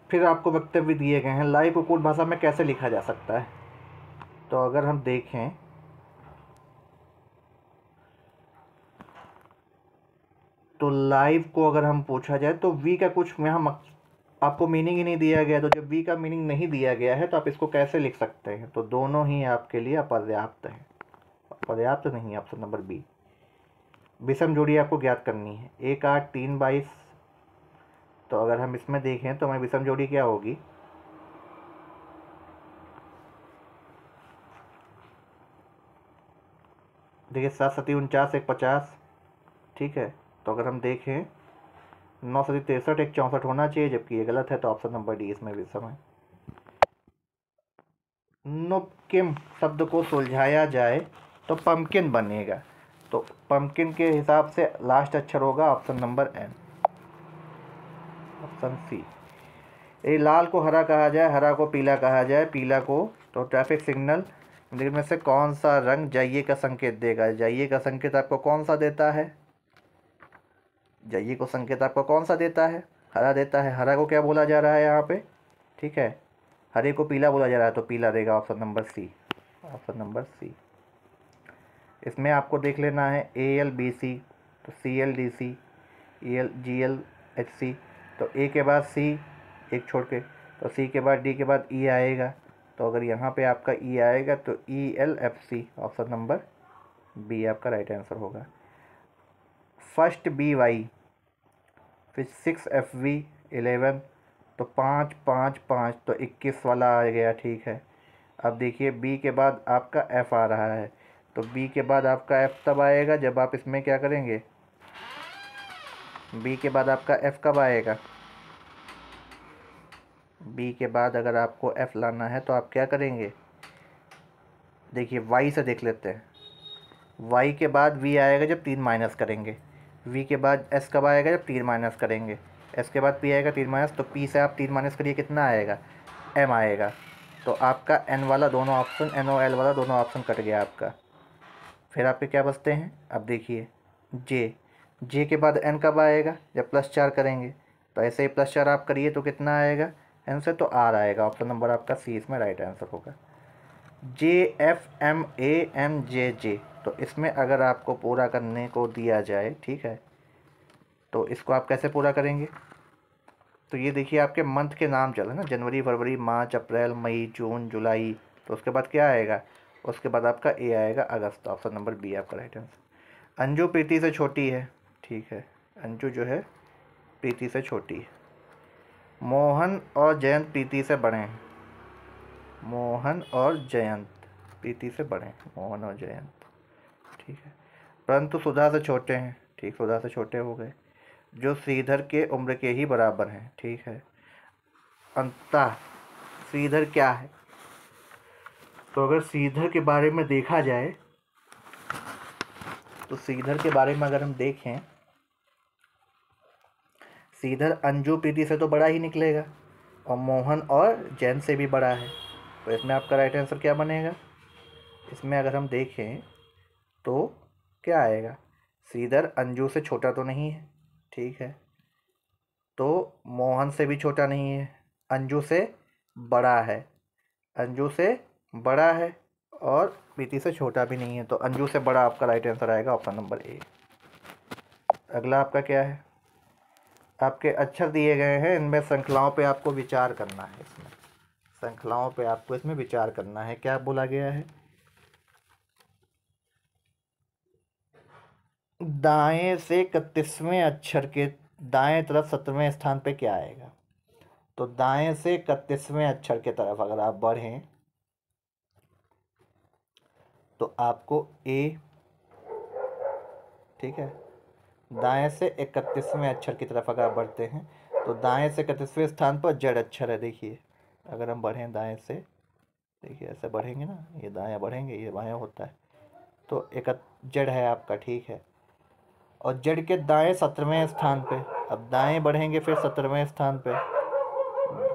फिर आपको वक्तव्य दिए गए हैं, लाइव को कोड भाषा में कैसे लिखा जा सकता है। तो अगर हम देखें तो लाइव को अगर हम पूछा जाए तो वी का कुछ यहाँ आपको मीनिंग ही नहीं दिया गया। तो जब वी का मीनिंग नहीं दिया गया है तो आप इसको कैसे लिख सकते हैं। तो दोनों ही आपके लिए अपर्याप्त हैं, पर्याप्त नहीं है ऑप्शन नंबर बी। विषम जोड़ी आपको ज्ञात करनी है, 1 8 3 22। तो अगर हम इसमें देखें तो हमारी विषम जोड़ी क्या होगी, देखिए 7 7 49 1 50, ठीक है। तो अगर हम देखें 9 7 63 1 64 होना चाहिए, जबकि ये गलत है। तो ऑप्शन नंबर डी इसमें विषम है। नुपकिन शब्द को सुलझाया जाए तो पम्पकिन बनेगा। तो पम्पकिन के हिसाब से लास्ट अक्षर होगा option number N, option C. ये लाल को हरा कहा जाए, हरा को पीला कहा जाए, पीला को तो ट्रैफिक सिग्नल में से कौन सा रंग जाइए का संकेत देगा। जाइए का संकेत आपको कौन सा देता है, जाइए को संकेत आपको कौन सा देता है, हरा देता है। हरा को क्या बोला जा रहा है यहाँ पे, ठीक है, हरे को पीला बोला जा रहा है, तो पीला देगा option number C, option number C. इसमें आपको देख लेना है ए एल बी सी, तो C L D C, E L G L H C. तो ए के बाद सी एक छोड़ के, तो सी के बाद डी के बाद ई आएगा। तो अगर यहाँ पे आपका ई आएगा तो E L F C, option number B आपका राइट आंसर होगा। फर्स्ट बी वाई, फिर 6 एफ वी 11, तो 5 5 5, तो 21 वाला आ गया, ठीक है। अब देखिए बी के बाद आपका एफ आ रहा है, तो बी के बाद आपका एफ तब आएगा जब आप इसमें क्या करेंगे, बी के बाद आपका एफ कब आएगा, बी के बाद अगर आपको एफ लाना है तो आप क्या करेंगे, देखिए वाई से देख लेते हैं। वाई के बाद वी आएगा जब 3 माइनस करेंगे, वी के बाद एस कब आएगा जब 3 माइनस करेंगे, एस के बाद पी आएगा 3 माइनस, तो पी से आप 3 माइनस करिए कितना आएगा, एम आएगा। तो आपका एन वाला दोनों ऑप्शन, एन और एल वाला दोनों ऑप्शन कट गया आपका। फिर आपके क्या बचते हैं, अब देखिए जे, जे के बाद एन कब आएगा जब +4 करेंगे, तो ऐसे ही +4 आप करिए तो कितना आएगा एन से, तो आर आएगा। ऑप्शन नंबर आपका सी इसमें राइट आंसर होगा। J F M A M J J, तो इसमें अगर आपको पूरा करने को दिया जाए, ठीक है, तो इसको आप कैसे पूरा करेंगे। तो ये देखिए आपके मंथ के नाम चल रहे हैं ना, जनवरी फरवरी मार्च अप्रैल मई जून जुलाई, तो उसके बाद क्या आएगा, उसके बाद आपका ए आएगा अगस्त, ऑप्शन नंबर बी आपका राइट आंसर। अंजू प्रीति से छोटी है, ठीक है, अंजू जो है प्रीति से छोटी है। मोहन और जयंत प्रीति से बड़े हैं, मोहन और जयंत प्रीति से बड़े हैं, मोहन और जयंत, ठीक है। परंतु सुधा से छोटे हैं, ठीक, सुधा से छोटे हो गए। जो श्रीधर के उम्र के ही बराबर हैं, ठीक है। अंततः श्रीधर क्या है? तो अगर श्रीधर के बारे में देखा जाए तो श्रीधर के बारे में अगर हम देखें, श्रीधर अंजू प्रीति से तो बड़ा ही निकलेगा और मोहन और जैन से भी बड़ा है। तो इसमें आपका राइट आंसर क्या बनेगा? इसमें अगर हम देखें तो क्या आएगा? श्रीधर अंजू से छोटा तो नहीं है, ठीक है, तो मोहन से भी छोटा नहीं है, अंजू से बड़ा है, अंजू से बड़ा है और प्रीति से छोटा भी नहीं है, तो अंजू से बड़ा आपका राइट आंसर आएगा ऑप्शन नंबर ए। अगला आपका क्या है? आपके अक्षर दिए गए हैं, इनमें श्रृंखलाओं पे आपको विचार करना है। इसमें श्रृंखलाओं पे आपको इसमें विचार करना है। क्या बोला गया है? दाएं से 31वें अक्षर के दाएं तरफ 17वें स्थान पे क्या आएगा? तो दाएं से 31वें अक्षर के तरफ अगर आप बढ़ें तो आपको ए, ठीक है, दाएं से 31वें अक्षर की तरफ अगर आप बढ़ते हैं तो दाएं से 31वें स्थान पर जड़ अक्षर है। देखिए अगर हम बढ़ें दाएं से, देखिए ऐसे बढ़ेंगे ना, ये दायां बढ़ेंगे, ये बायां होता है, तो एक जड़ है आपका, ठीक है। और जड़ के दाएं 17वें स्थान पे, अब दाएं बढ़ेंगे फिर 17वें स्थान पे,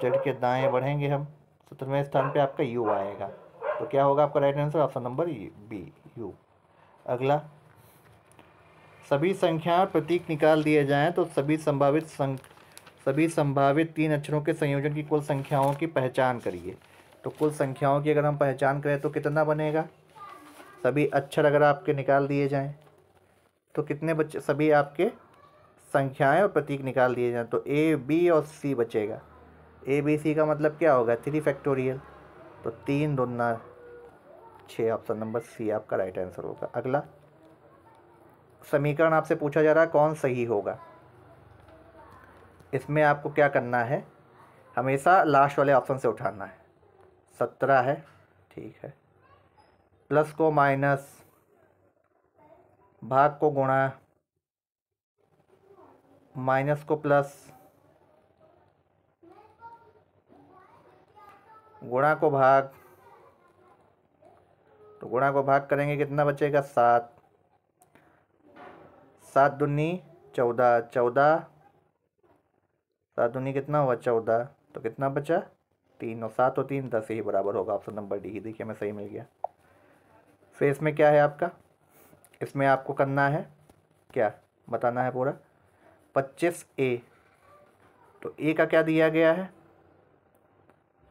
जड़ के दाएं बढ़ेंगे हम 17वें स्थान पे, आपका यू आएगा। तो क्या होगा आपका right answer? Option number B, U. अगला, सभी संख्या प्रतीक निकाल दिए जाएं तो सभी संभावित 3 अक्षरों के संयोजन की कुल संख्याओं की पहचान करिए। तो कुल संख्याओं की अगर हम पहचान करें तो कितना बनेगा? सभी अक्षर अगर आपके निकाल दिए जाएं तो कितने बच्चे? सभी आपके संख्याएं और प्रतीक निकाल दिए जाएं तो ए, बी और सी बचेगा। ए, बी, सी का मतलब क्या होगा? 3 फैक्टोरियल, तो 3 दूना 6, ऑप्शन नंबर सी आपका राइट आंसर होगा। अगला समीकरण आपसे पूछा जा रहा है कौन सही होगा। इसमें आपको क्या करना है? हमेशा लास्ट वाले ऑप्शन से उठाना है। 17 है, ठीक है, प्लस को माइनस, भाग को गुणा, माइनस को प्लस, गुणा को भाग, तो गुणा को भाग करेंगे कितना बचेगा? 7, 7 दूनी 14, 14, 7 दूनी कितना हुआ? 14, तो कितना बचा? 3, और 7 और 3 10 ही बराबर होगा। ऑप्शन नंबर डी, देखिए हमें सही मिल गया। फिर इसमें क्या है आपका? इसमें आपको करना है क्या? बताना है पूरा। 25A, तो ए का क्या दिया गया है?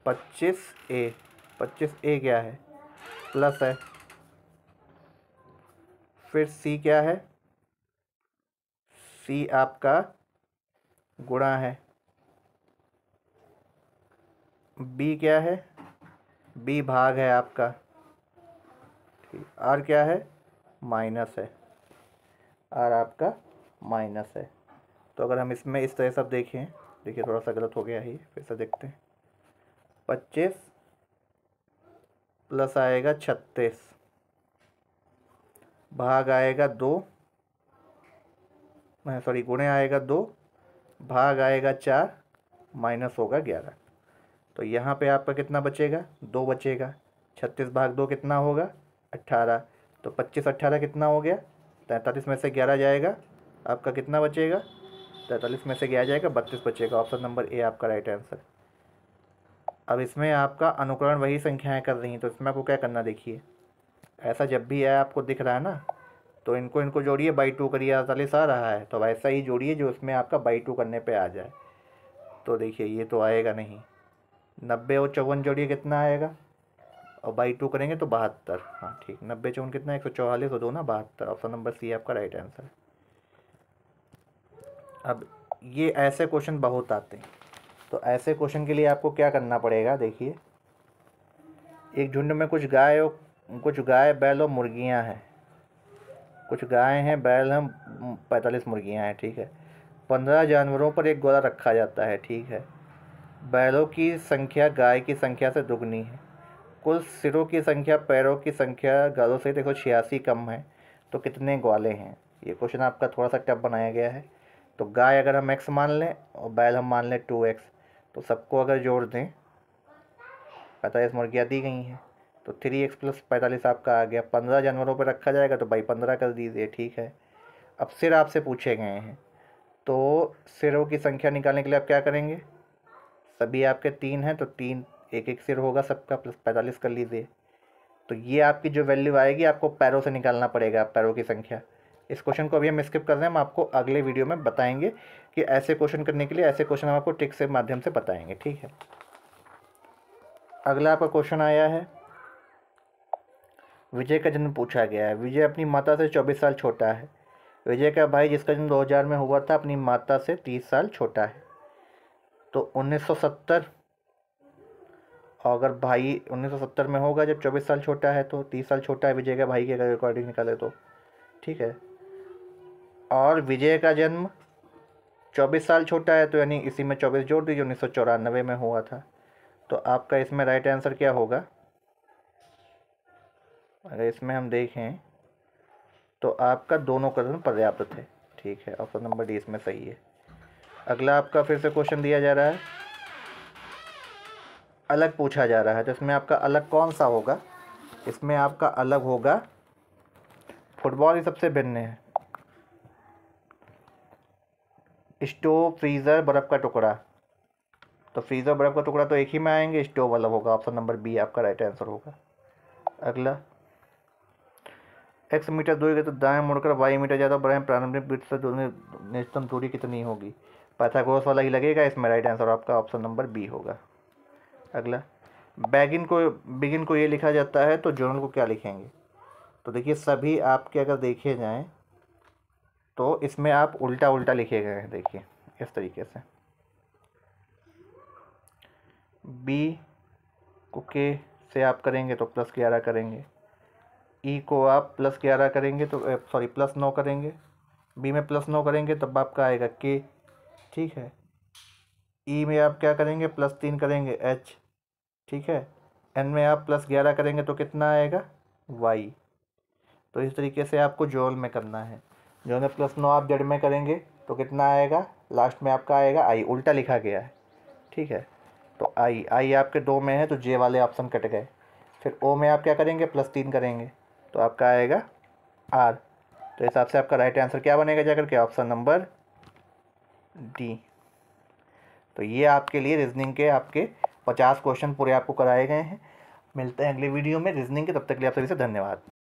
25A, 25A क्या है? प्लस है। फिर सी क्या है? सी आपका गुणा है। बी क्या है? बी भाग है आपका, ठीक। आर क्या है? माइनस है, आर आपका माइनस है। तो अगर हम इसमें इस तरह सब देखें, देखिए थोड़ा सा गलत हो गया ही, फिर से देखते हैं। 25 प्लस आएगा 36, भाग आएगा 2, सॉरी गुणे आएगा 2, भाग आएगा 4, माइनस होगा 11। तो यहाँ पे आपका कितना बचेगा? 2 बचेगा। 36 भाग 2 कितना होगा? 18। तो 25 18 कितना हो गया? 43 में से 11 जाएगा, आपका कितना बचेगा? 43 में से 11 जाएगा, 32 बचेगा। ऑप्शन नंबर ए आपका राइट आंसर। अब इसमें आपका अनुकरण वही संख्याएं कर रही हैं, तो इसमें आपको क्या करना, देखिए ऐसा जब भी है आपको दिख रहा है ना, तो इनको जोड़िए, बाई 2 करिए, 48 आ रहा है तो वैसा ही जोड़िए जो इसमें आपका बाई 2 करने पे आ जाए। तो देखिए ये तो आएगा नहीं, 90 और 54 जोड़िए कितना आएगा, और बाई 2 करेंगे तो 72। हाँ ठीक, 90 54 कितना? 144 और 2 ना 72। ऑप्शन नंबर सी आपका राइट आंसर। अब ये ऐसे क्वेश्चन बहुत आते हैं, तो ऐसे क्वेश्चन के लिए आपको क्या करना पड़ेगा, देखिए एक झुंड में कुछ गाय बैल और मुर्गियां हैं, कुछ गाय हैं, बैल हैं, 45 मुर्गियां हैं, ठीक है। 15 जानवरों पर एक घोड़ा रखा जाता है, ठीक है। बैलों की संख्या गाय की संख्या से दुगनी है, कुल सिरों की संख्या पैरों की संख्या गालों से देखो 86 कम है तो कितने ग्वाले हैं। ये क्वेश्चन आपका थोड़ा सा टफ बनाया गया है। तो गाय अगर हम x मान लें और बैल हम मान लें 2x, तो सबको अगर जोड़ दें 45 मुर्गियाँ दी गई हैं तो 3x + 45 आपका आ गया। 15 जानवरों पर रखा जाएगा तो भाई 15 कर दीजिए, ठीक है। अब सिर आपसे पूछे गए हैं तो सिरों की संख्या निकालने के लिए आप क्या करेंगे, सभी आपके 3 हैं तो 3 एक एक सिर होगा सबका, + 45 कर लीजिए। तो ये आपकी जो वैल्यू आएगी आपको पैरों से निकालना पड़ेगा, पैरों की संख्या। इस क्वेश्चन को अभी हम स्किप कर रहे हैं, हम आपको अगले वीडियो में बताएंगे कि ऐसे क्वेश्चन करने के लिए ऐसे क्वेश्चन हम आपको ट्रिक से माध्यम से बताएंगे, ठीक है। अगला आपका क्वेश्चन आया है, विजय का जन्म पूछा गया है। विजय अपनी माता से 24 साल छोटा है। विजय का भाई जिसका जन्म 2000 में हुआ था अपनी माता से 30 साल छोटा है। तो 1970, और अगर भाई 1970 में होगा जब 24 साल छोटा है तो 30 साल छोटा है विजय का भाई के अगर अकॉर्डिंग निकाले तो, ठीक है। और विजय का जन्म 24 साल छोटा है तो यानी इसी में 24 जोड़ दीजिए, 1994 में हुआ था। तो आपका इसमें राइट आंसर क्या होगा, अगर इसमें हम देखें तो आपका दोनों कदम पर्याप्त है, ठीक है। ऑप्शन नंबर डी इसमें सही है। अगला आपका फिर से क्वेश्चन दिया जा रहा है, अलग पूछा जा रहा है। तो इसमें आपका अलग कौन सा होगा, इसमें आपका अलग होगा फुटबॉल ही सबसे भिन्न है। स्टोव, फ्रीज़र, बर्फ़ का टुकड़ा। तो फ्रीज़र बर्फ़ का टुकड़ा तो एक ही में आएंगे, स्टोव अलग होगा। ऑप्शन नंबर बी आपका राइट आंसर होगा। अगला, x मीटर दूरी के तो दाएं मुड़कर y मीटर ज़्यादा बढ़ाएं, प्रारंभिक बिंदु से दोनों न्यूनतम दूरी कितनी होगी। पाइथागोरस वाला ही लगेगा, इसमें राइट आंसर आपका ऑप्शन नंबर बी होगा। अगला, बिगिन को ये लिखा जाता है तो जर्नल को क्या लिखेंगे। तो देखिए सभी आपके अगर देखे जाएं तो इसमें आप उल्टा उल्टा लिखे गए हैं, देखिए इस तरीके से। बी को के से आप करेंगे तो +11 करेंगे, ई को आप +11 करेंगे तो +9 करेंगे, बी में +9 करेंगे तब आपका आएगा के, ठीक है। ई में आप क्या करेंगे, +3 करेंगे एच, ठीक है। एन में आप +11 करेंगे तो कितना आएगा वाई। तो इस तरीके से आपको जोल में करना है। जो में +9 आप जड़ में करेंगे तो कितना आएगा, लास्ट में आपका आएगा आई, उल्टा लिखा गया है, ठीक है। तो आई आपके 2 में है तो जे वाले ऑप्शन कट गए। फिर ओ में आप क्या करेंगे, +3 करेंगे तो आपका आएगा आर। तो इस हिसाब से आपका राइट आंसर क्या बनेगा जाकर के, ऑप्शन नंबर डी। तो ये आपके लिए रीजनिंग के आपके 50 क्वेश्चन पूरे आपको कराए गए हैं। मिलते हैं अगले वीडियो में रीजनिंग के, तब तक के लिए आप सभी से धन्यवाद।